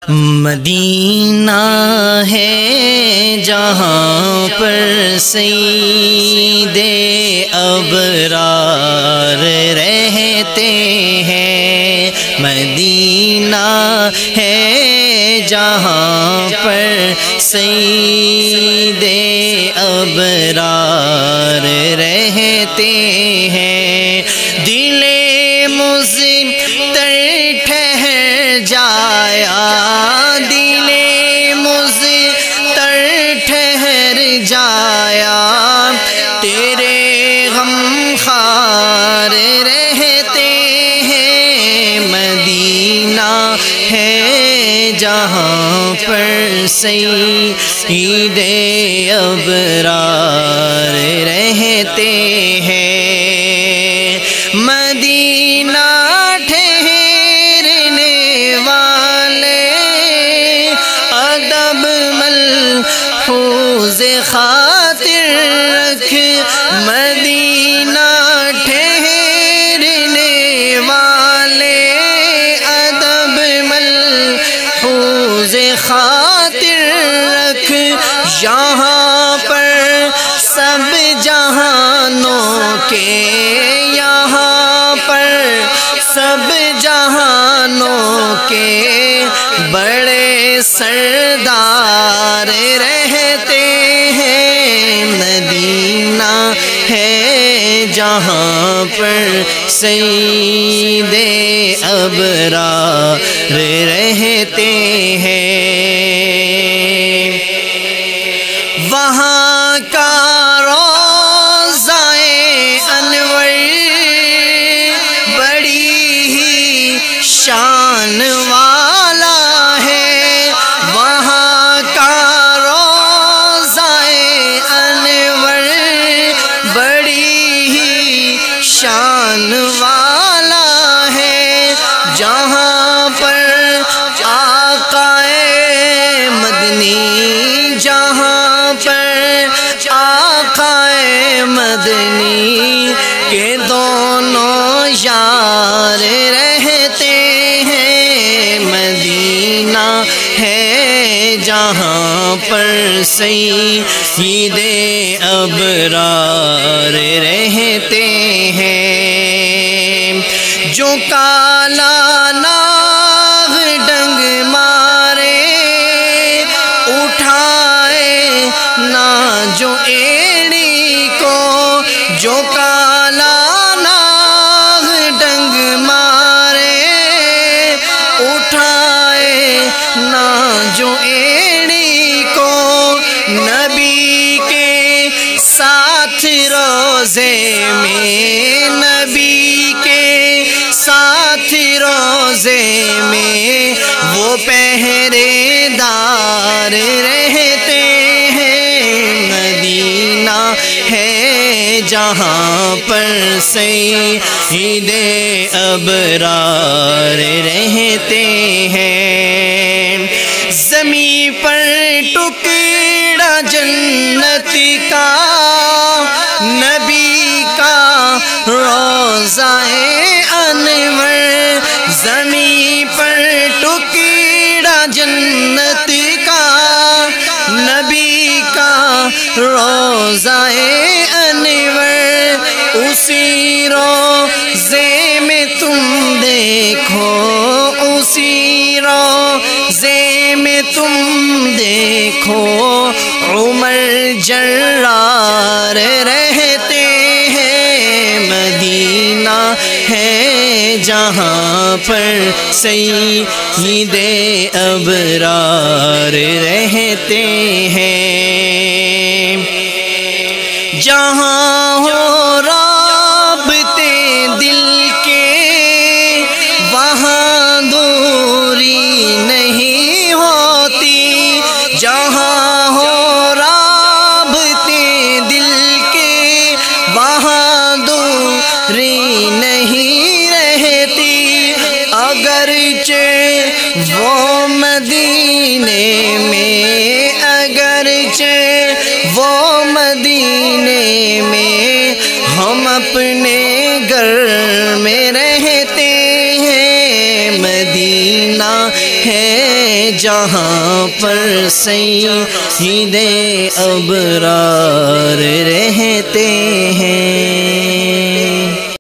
مدینہ ہے جہاں پر سید ابرار رہتے ہیں، مدینہ ہے جہاں پر سید ابرار رہتے ہیں، دل مضطر ٹھہر جایا، دل مضطر ٹھہر جایا، تیرے غم خوار رہتے ہیں، مدینہ ہے جہاں پر سید ابرار رہتے ہیں، مدینہ ٹھہرنے والے ادب ملحوظ خاطر رکھ، مدینہ ٹھہرنے والے ادب ملحوظ خاطر رکھ، یہاں پر سب جہانوں کے، یہاں پر سب جہانوں کے بڑے سردار رہتے ہیں، مدینہ ہے جہاں پر سید ابرار رہتے ہیں، وہاں کا روضہ انور بڑی ہی شان والا ہے، وہاں کا روضہ انور بڑی ہی شان والا ہے، جہاں پر آقائے مدنی، جہاں پر آقائے مدنی کے دونوں یار رہتے ہیں، مدینہ ہے جہاں پر سید ابرار رہتے ہیں، جو کالا ناغ ڈنگ مارے اٹھائے نہ جو ایڑی کو، جو کالا ناغ ڈنگ مارے اٹھائے نہ جو ایڑی کو، نبی کے ساتھ روزے میں، نبی کے ساتھ روزے میں وہ پہرے دار رہتے ہیں، مدینہ ہے جہاں پر سید ابرار رہتے ہیں، زمین پر ٹکڑا جنت کا نبی کا روضہ انور، زمین پر ٹکڑا جنت کا نبی کا روضہ انور، اسی روضے میں تم دیکھو، اسی روضے میں تم دیکھو عمر جرار رہتے ہیں، مدینہ ہے جہاں پر سید ابرار رہتے ہیں، جہاں ہو رابطے دل کے وہاں دوری نہیں ہوتی، جہاں ہو رابطے دل کے وہاں دوری نہیں رہتی، اگرچہ وہ مدینے میں، اگرچہ وہ مدینے میں ہم اپنے گھر میں رہتے ہیں، مدینہ ہے جہاں پر سید ابرار رہتے ہیں۔